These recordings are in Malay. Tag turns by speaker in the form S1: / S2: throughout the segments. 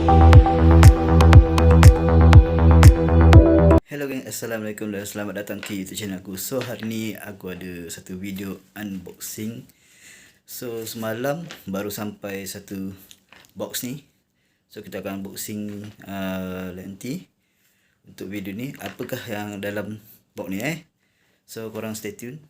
S1: Hello guys, Assalamualaikum dan selamat datang ke YouTube channel aku. So hari ni aku ada satu video unboxing. So semalam baru sampai satu box ni. So kita akan unboxing nanti. Untuk video ni, apakah yang dalam box ni So korang stay tune.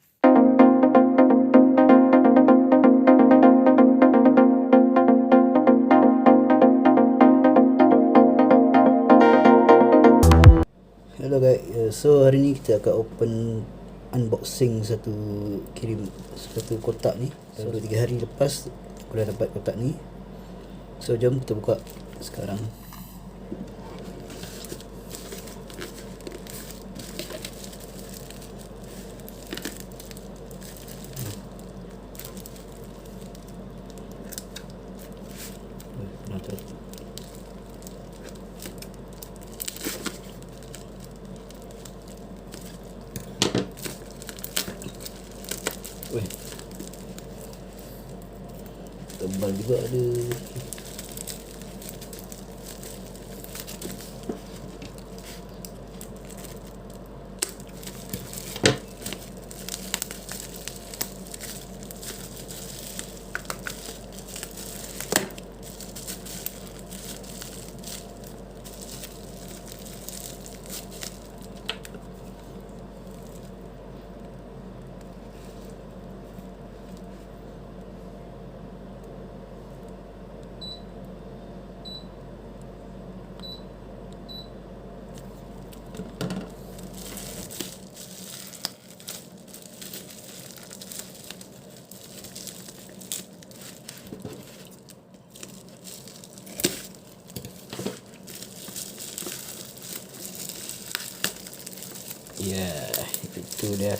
S1: Hello guys, so hari ni kita akan open unboxing satu kotak ni. So 2-3 hari lepas aku dah dapat kotak ni. So jom kita buka sekarang. Weh, tebal juga ada. Ya, itu dia.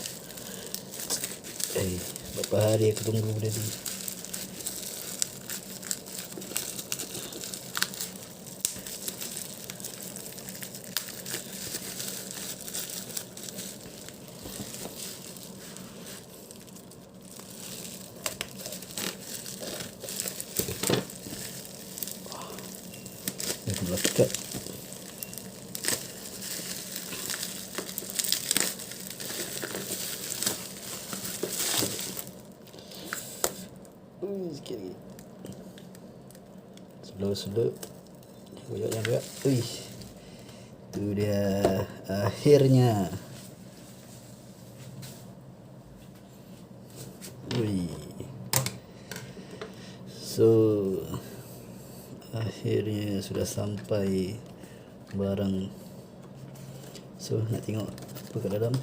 S1: Berapa hari aku tunggu benda ni. Dah melekat. Sikit lagi. Slow. Goyak. Wih. Itu dia akhirnya. Wih. So akhirnya sudah sampai barang. So nak tengok apa kat dalam.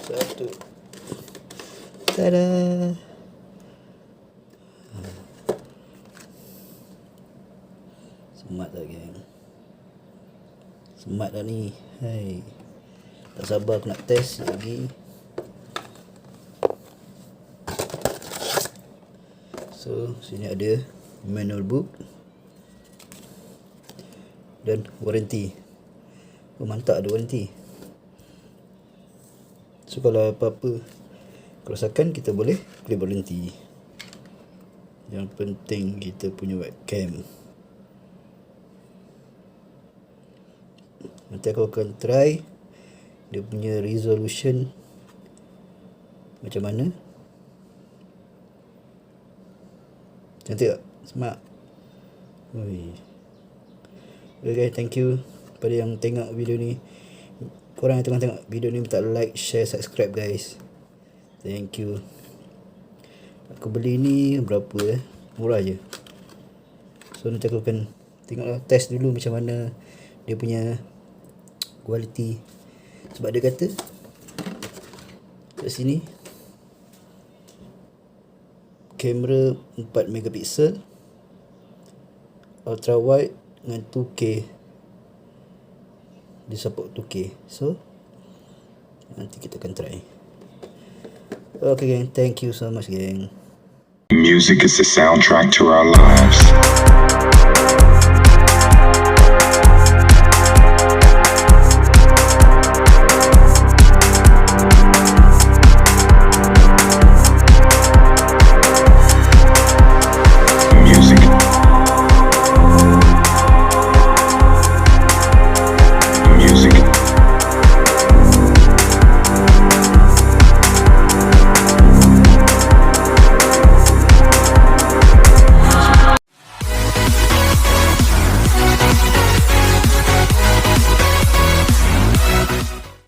S1: Satu. Tada. Semat tak geng? Semat dah ni. Hai. Tak sabar aku nak test lagi. So sini ada manual book dan warranty. Oh mantap, ada warranty. So kalau apa-apa kerosakan kita boleh claim warranty. Yang penting kita punya webcam. Nanti aku akan try dia punya resolution macam mana. Cantik tak? Smart. Oi. Okay guys, thank you pada yang tengok video ni. Korang yang tengah tengok video ni minta like, share, subscribe guys. Thank you. Aku beli ni berapa murah je. So nanti aku akan tengoklah, test dulu macam mana dia punya kualiti. Sebab dia kata kat sini kamera 4 megapiksel, ultra wide dengan 2K. Dia support 2K. So nanti kita akan try. Okay gang, thank you so much gang.
S2: Music is the soundtrack to our lives.